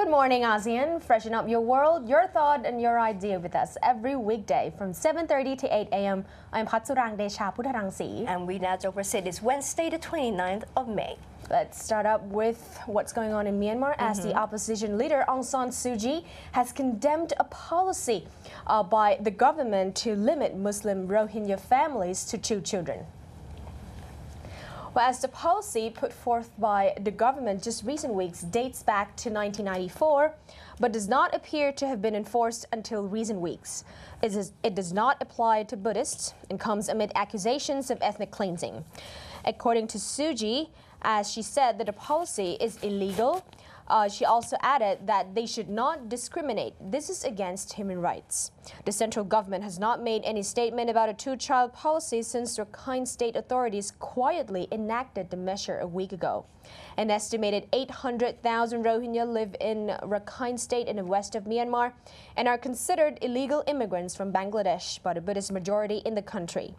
Good morning, ASEAN. Freshen up your world, your thought, and your idea with us every weekday from 7:30 to 8 a.m. I'm Patsurang Desha Putharangsi. And we now oversee this Wednesday, the 29th of May. Let's start up with what's going on in Myanmar as the opposition leader Aung San Suu Kyi has condemned a policy by the government to limit Muslim Rohingya families to 2 children. Well, as the policy put forth by the government just recent weeks dates back to 1994, but does not appear to have been enforced until recent weeks. It does not apply to Buddhists and comes amid accusations of ethnic cleansing. According to Suu Kyi, as she said that the policy is illegal, she also added that they should not discriminate. This is against human rights. The central government has not made any statement about a 2-child policy since Rakhine state authorities quietly enacted the measure a week ago. An estimated 800,000 Rohingya live in Rakhine state in the west of Myanmar and are considered illegal immigrants from Bangladesh by the Buddhist majority in the country.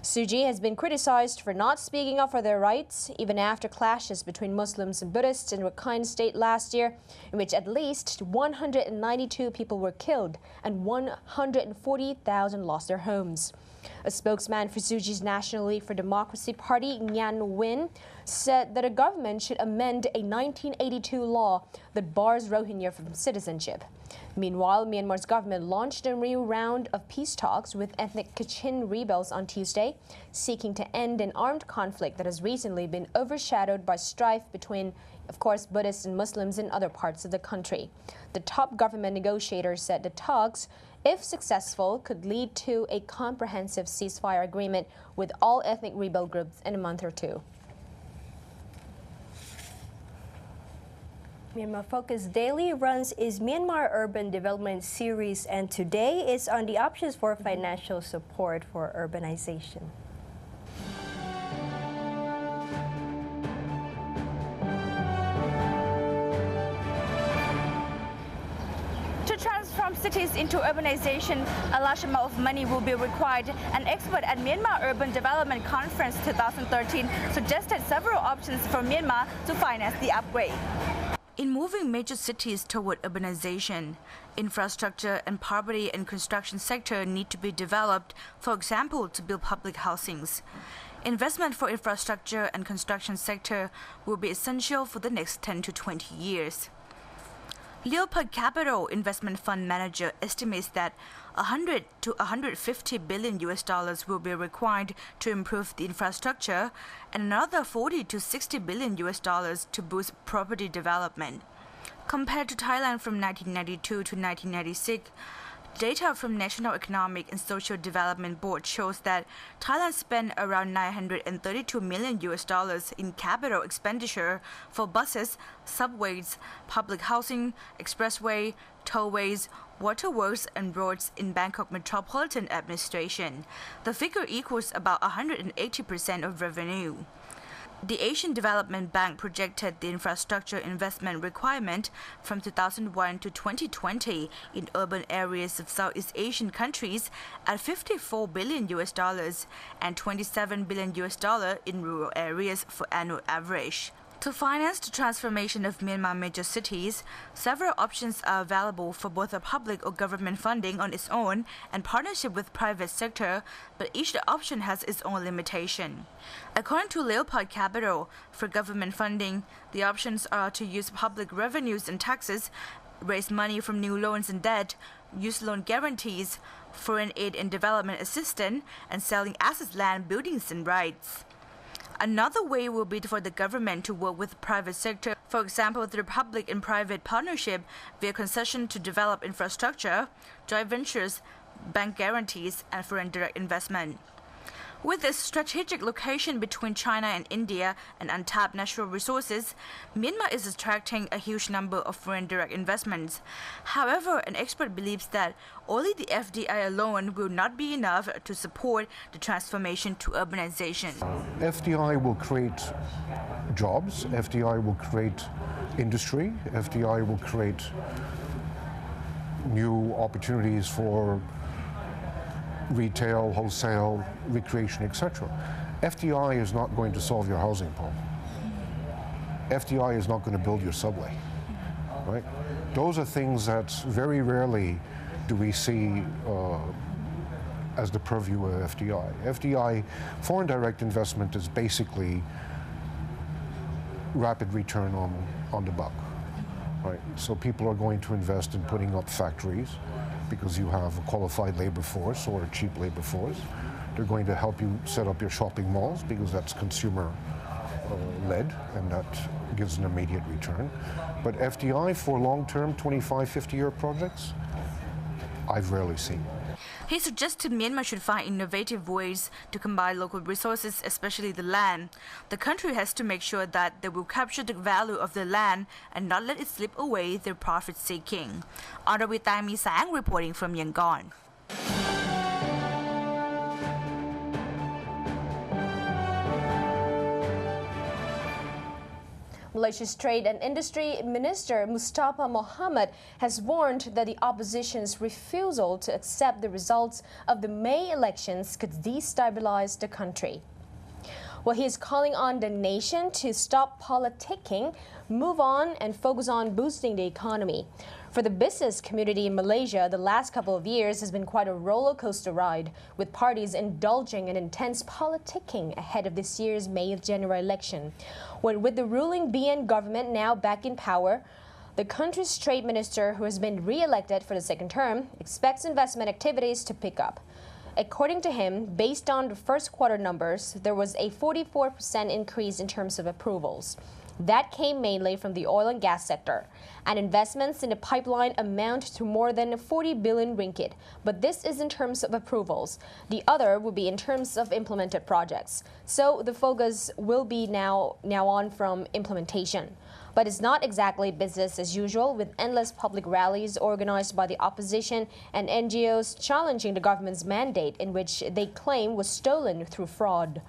Suu Kyi has been criticized for not speaking up for their rights, even after clashes between Muslims and Buddhists in Rakhine state last year, in which at least 192 people were killed and 140,000 lost their homes. A spokesman for Suu Kyi's National League for Democracy Party, Nhan Win, said that a government should amend a 1982 law that bars Rohingya from citizenship. Meanwhile, Myanmar's government launched a new round of peace talks with ethnic Kachin rebels on Tuesday, seeking to end an armed conflict that has recently been overshadowed by strife between, of course, Buddhists and Muslims in other parts of the country. The top government negotiator said the talks, if successful, could lead to a comprehensive ceasefire agreement with all ethnic rebel groups in a month or 2. Myanmar Focus Daily runs its Myanmar Urban Development Series, and today is on the options for financial support for urbanization. To transform cities into urbanization, a large amount of money will be required. An expert at Myanmar Urban Development Conference 2013 suggested several options for Myanmar to finance the upgrade. In moving major cities toward urbanization, infrastructure and property and construction sector need to be developed, for example, to build public housings. Investment for infrastructure and construction sector will be essential for the next 10 to 20 years. Leopard Capital investment fund manager estimates that 100 to 150 billion US dollars will be required to improve the infrastructure and another 40 to 60 billion US dollars to boost property development. Compared to Thailand from 1992 to 1996, data from National Economic and Social Development Board shows that Thailand spent around 932 million US dollars in capital expenditure for buses, subways, public housing, expressway, tollways, waterworks and roads in Bangkok Metropolitan Administration. The figure equals about 180% of revenue. The Asian Development Bank projected the infrastructure investment requirement from 2001 to 2020 in urban areas of Southeast Asian countries at 54 billion US dollars and 27 billion US dollar in rural areas for annual average. To finance the transformation of Myanmar major cities, several options are available for both a public or government funding on its own and partnership with private sector, but each option has its own limitation. According to Leopard Capital, for government funding, the options are to use public revenues and taxes, raise money from new loans and debt, use loan guarantees, foreign aid and development assistance, and selling assets, land, buildings, and rights. Another way will be for the government to work with the private sector, for example, through public and private partnership via concession to develop infrastructure, joint ventures, bank guarantees, and foreign direct investment. With its strategic location between China and India and untapped natural resources, Myanmar is attracting a huge number of foreign direct investments. However, an expert believes that only the FDI alone will not be enough to support the transformation to urbanization. FDI will create jobs, FDI will create industry, FDI will create new opportunities for retail, wholesale, recreation, etc. FDI is not going to solve your housing problem. FDI is not going to build your subway. right? Those are things that very rarely do we see as the purview of FDI. FDI, foreign direct investment, is basically rapid return on the buck, right? So people are going to invest in putting up factories because you have a qualified labor force or a cheap labor force. They're going to help you set up your shopping malls because that's consumer led and that gives an immediate return. But FDI for long-term 25, 50-year projects, I've rarely seen. He suggested Myanmar should find innovative ways to combine local resources, especially the land. The country has to make sure that they will capture the value of the land and not let it slip away through profit-seeking. ROHINGYA reporting from Yangon. Malaysia's Trade and Industry Minister Mustafa Mohamad has warned that the opposition's refusal to accept the results of the May elections could destabilize the country. Well, he is calling on the nation to stop politicking, move on, and focus on boosting the economy. For the business community in Malaysia, the last couple of years has been quite a roller coaster ride, with parties indulging in intense politicking ahead of this year's May general election. With the ruling BN government now back in power, the country's trade minister, who has been re-elected for the second term, expects investment activities to pick up. According to him, based on the first quarter numbers, there was a 44% increase in terms of approvals. That came mainly from the oil and gas sector, and investments in the pipeline amount to more than 40 billion ringgit. But this is in terms of approvals. The other will be in terms of implemented projects. So the focus will be now on from implementation. But it's not exactly business as usual, with endless public rallies organized by the opposition and NGOs challenging the government's mandate, in which they claim was stolen through fraud.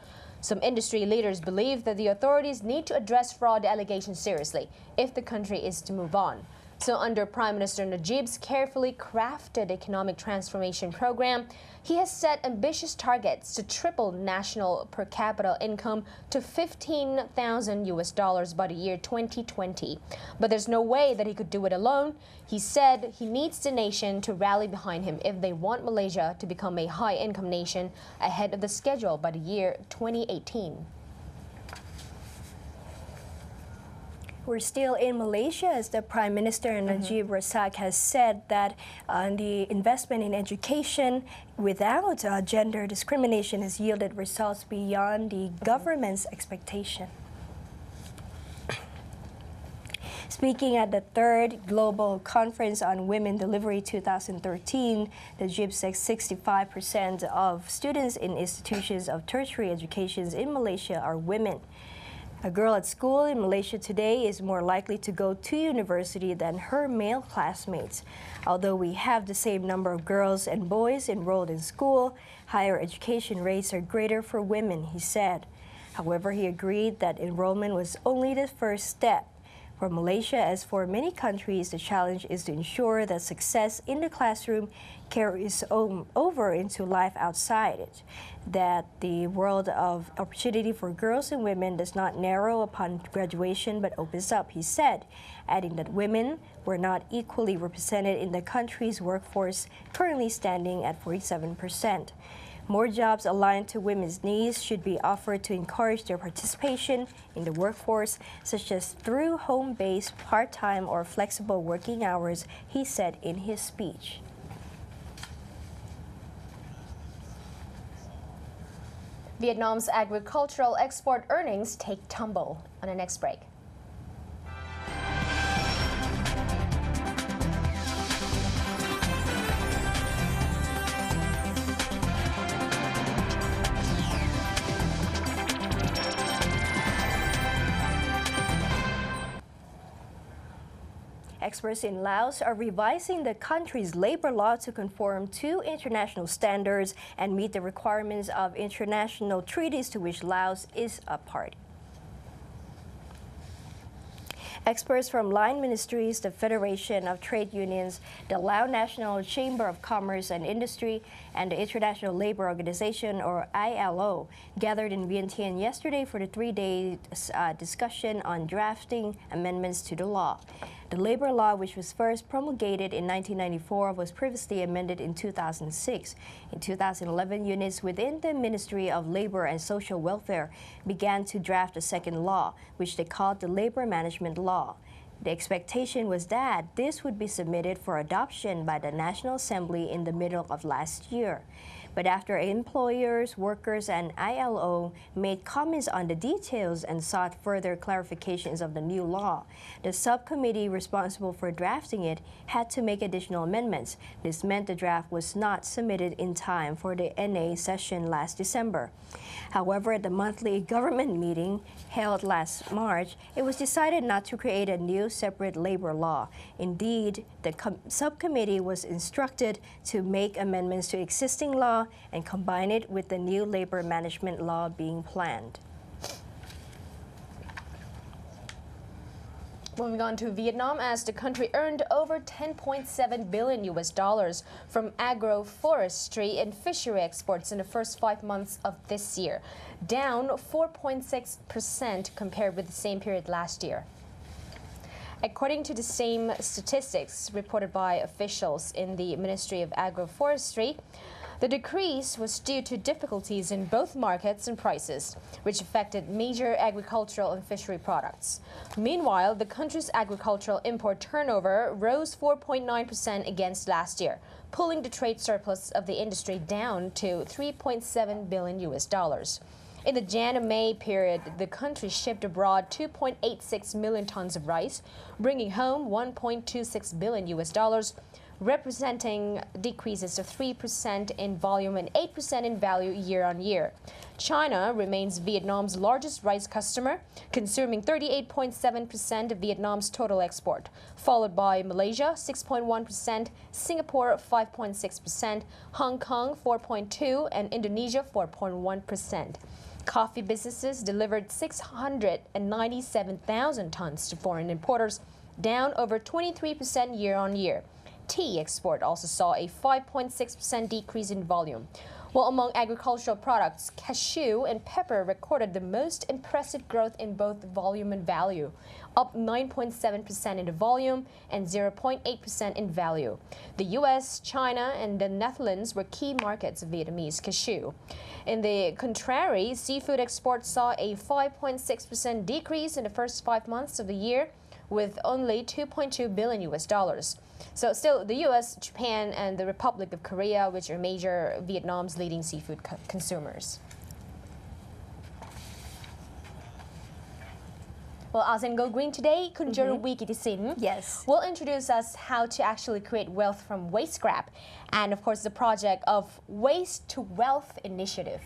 Some industry leaders believe that the authorities need to address fraud allegations seriously if the country is to move on. So under Prime Minister Najib's carefully crafted economic transformation program, he has set ambitious targets to triple national per capita income to $15,000 by the year 2020. But there's no way that he could do it alone. He said he needs the nation to rally behind him if they want Malaysia to become a high-income nation ahead of the schedule by the year 2018. We're still in Malaysia, as the Prime Minister Najib Razak has said that the investment in education without gender discrimination has yielded results beyond the government's expectation. Speaking at the third Global Conference on Women Delivery 2013, Najib said 65% of students in institutions of tertiary education in Malaysia are women. A girl at school in Malaysia today is more likely to go to university than her male classmates. Although we have the same number of girls and boys enrolled in school, higher education rates are greater for women, he said. However, he agreed that enrollment was only the first step. For Malaysia, as for many countries, the challenge is to ensure that success in the classroom carries over into life outside it, that the world of opportunity for girls and women does not narrow upon graduation but opens up, he said, adding that women were not equally represented in the country's workforce, currently standing at 47%. More jobs aligned to women's needs should be offered to encourage their participation in the workforce, such as through home-based, part-time, or flexible working hours, he said in his speech. Vietnam's agricultural export earnings take tumble. On the next break. Experts in Laos are revising the country's labor law to conform to international standards and meet the requirements of international treaties to which Laos is a party. Experts from line ministries, the Federation of Trade Unions, the Lao National Chamber of Commerce and Industry, and the International Labour Organization, or ILO, gathered in Vientiane yesterday for the three-day discussion on drafting amendments to the law. The labor law, which was first promulgated in 1994, was previously amended in 2006. In 2011, units within the Ministry of Labor and Social Welfare began to draft a second law, which they called the Labor Management Law. The expectation was that this would be submitted for adoption by the National Assembly in the middle of last year. But after employers, workers, and ILO made comments on the details and sought further clarifications of the new law, the subcommittee responsible for drafting it had to make additional amendments. This meant the draft was not submitted in time for the NA session last December. However, at the monthly government meeting held last March, it was decided not to create a new separate labor law. Indeed, the subcommittee was instructed to make amendments to existing law and combine it with the new labor management law being planned. Moving on to Vietnam, as the country earned over $10.7 billion from agroforestry and fishery exports in the first 5 months of this year, down 4.6% compared with the same period last year. According to the same statistics reported by officials in the Ministry of Agroforestry, the decrease was due to difficulties in both markets and prices, which affected major agricultural and fishery products. Meanwhile, the country's agricultural import turnover rose 4.9% against last year, pulling the trade surplus of the industry down to $3.7 billion. In the Jan-May period, the country shipped abroad 2.86 million tons of rice, bringing home $1.26 billion, representing decreases of 3% in volume and 8% in value year on year. China remains Vietnam's largest rice customer, consuming 38.7% of Vietnam's total export, followed by Malaysia 6.1%, Singapore 5.6%, Hong Kong 4.2%, and Indonesia 4.1%. Coffee businesses delivered 697,000 tons to foreign importers, down over 23% year on year. Tea export also saw a 5.6% decrease in volume, while among agricultural products, cashew and pepper recorded the most impressive growth in both volume and value, up 9.7% in the volume and 0.8% in value. The US, China, and the Netherlands were key markets of Vietnamese cashew. In the contrary, seafood exports saw a 5.6% decrease in the first 5 months of the year, with only $2.2 billion. So still, the US, Japan, and the Republic of Korea, which are major Vietnam's leading seafood consumers. Well, ASEAN Go Green today, Kun Juarawee Kitisin Yes. will introduce us how to actually create wealth from waste scrap, and of course the project of Waste to Wealth initiative.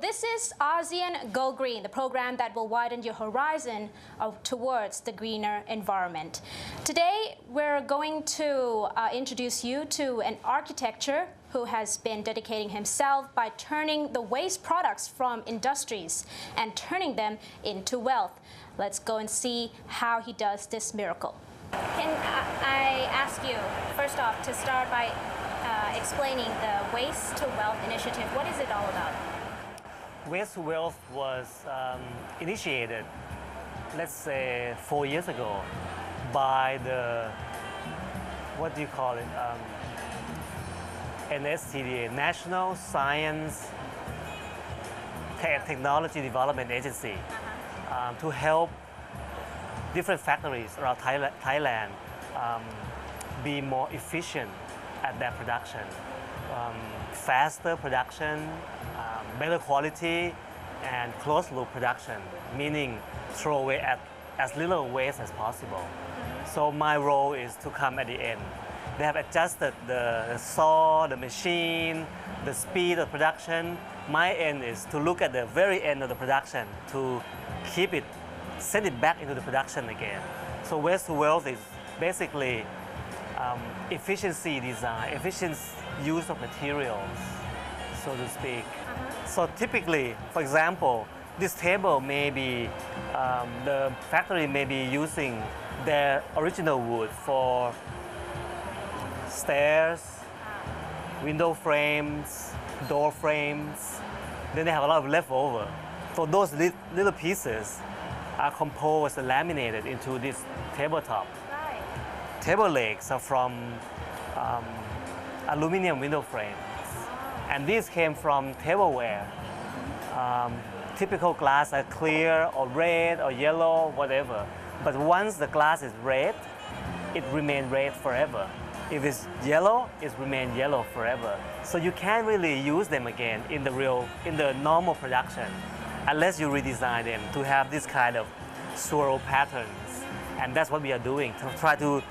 This is ASEAN Go Green, the program that will widen your horizon towards the greener environment. Today, we're going to introduce you to an architecture who has been dedicating himself by turning the waste products from industries and turning them into wealth. Let's go and see how he does this miracle. Can I ask you, first off, to start by explaining the Waste to Wealth initiative? What is it all about? Waste to Wealth was initiated, let's say, 4 years ago by the, what do you call it, NSTDA, National Science Technology Development Agency, to help different factories around Thailand be more efficient at their production, faster production, better quality, and closed loop production, meaning throw away as little waste as possible. So my role is to come at the end. They have adjusted the saw, the machine, the speed of production. My end is to look at the very end of the production to keep it, send it back into the production again. So Waste to Wealth is basically efficiency design, efficient use of materials, so to speak. So typically, for example, this table may be, the factory may be using their original wood for stairs, window frames, door frames. Then they have a lot of leftover. So those little pieces are composed and laminated into this tabletop. Right. Table legs are from aluminum window frames. And these came from tableware. Typical glass are clear or red or yellow, whatever. But once the glass is red, it remains red forever. If it's yellow, it remains yellow forever. So you can't really use them again in the normal production, unless you redesign them to have this kind of swirl patterns. And that's what we are doing, to try to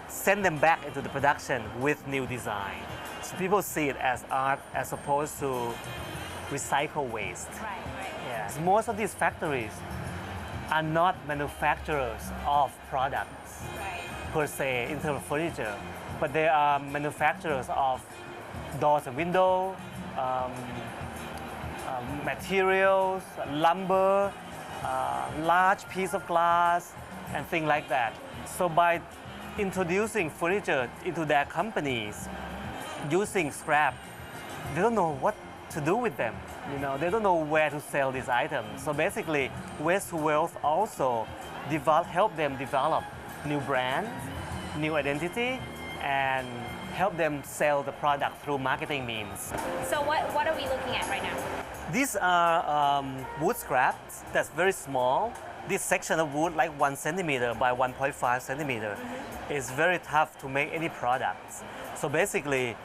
send them back into the production with new design. So people see it as art as opposed to recycle waste. Right. Yeah. Most of these factories are not manufacturers of products per se in terms of furniture, but they are manufacturers of doors and windows, materials, lumber, large piece of glass, and things like that. So by introducing furniture into their companies, using scrap, they don't know what to do with them. They don't know where to sell these items. So basically, Waste to Wealth also help them develop new brands, new identity, and help them sell the product through marketing means. So what are we looking at right now? These are wood scraps that's very small. This section of wood, like 1 centimeter by 1.5 centimeter, is very tough to make any products. So basically,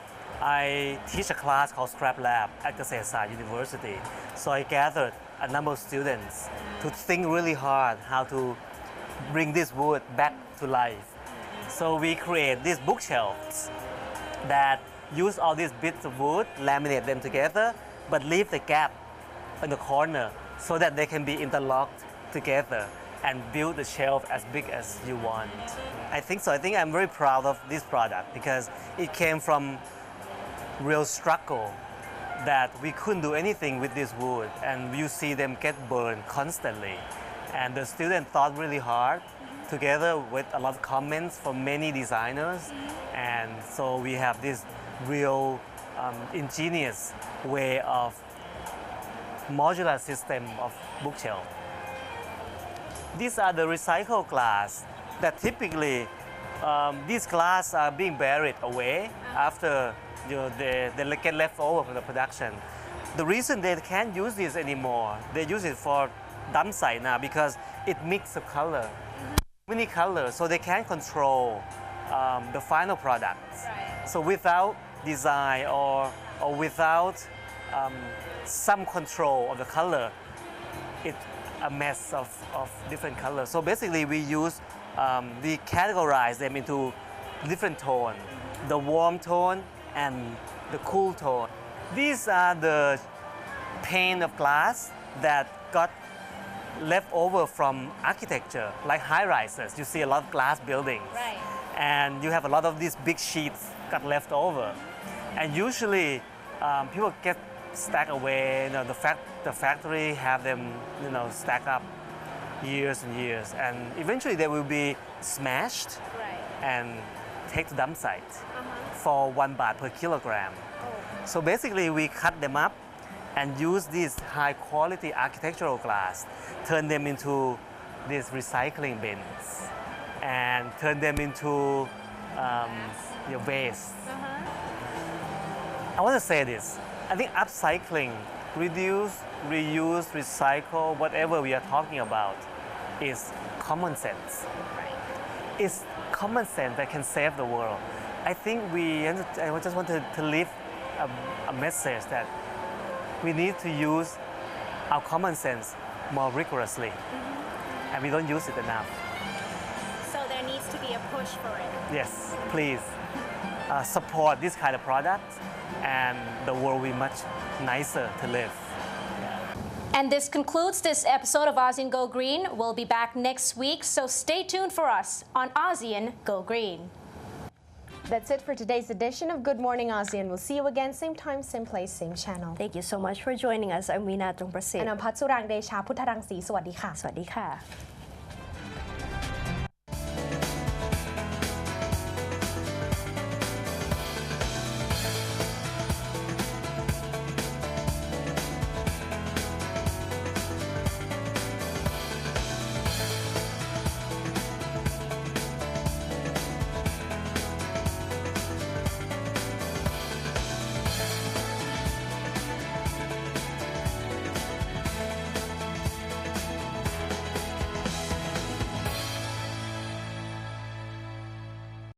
I teach a class called Scrap Lab at ASEAN University. So I gathered a number of students to think really hard how to bring this wood back to life. So we create these bookshelves that use all these bits of wood, laminate them together, but leave the gap in the corner so that they can be interlocked together and build the shelf as big as you want. I think so. I think I'm very proud of this product because it came from real struggle that we couldn't do anything with this wood, and you see them get burned constantly. And the students thought really hard together with a lot of comments from many designers, and so we have this real ingenious way of modular system of bookshelf. These are the recycled glass that typically these glass are being buried away after they get left over from the production. The reason they can't use this anymore, they use it for dump site now because it mixes the color, many colors, so they can't control the final products. Right. So without design or without some control of the color, it's a mess of different colors. So basically we categorize them into different tone, the warm tone and the cool tone. These are the pane of glass that got left over from architecture, like high-rises. You see a lot of glass buildings. Right. And you have a lot of these big sheets got left over. And usually people get stacked away. The factory have them stack up years and years. And eventually they will be smashed and take to dump site for 1 baht per kilogram. So basically we cut them up and use these high quality architectural glass, turn them into these recycling bins and turn them into your waste. I want to say this. I think upcycling, reduce, reuse, recycle, whatever we are talking about is common sense. It's common sense that can save the world. I think I just want to leave a message that we need to use our common sense more rigorously, and we don't use it enough. So there needs to be a push for it. Yes, please support this kind of product, and the world will be much nicer to live. And this concludes this episode of ASEAN Go Green. We'll be back next week, so stay tuned for us on ASEAN Go Green. That's it for today's edition of Good Morning ASEAN. We'll see you again, same time, same place, same channel. Thank you so much for joining us. I'm Weena Tongprasit. And I'm Patsurang Desha Putarang Si. สวัสดีค่ะ สวัสดีค่ะ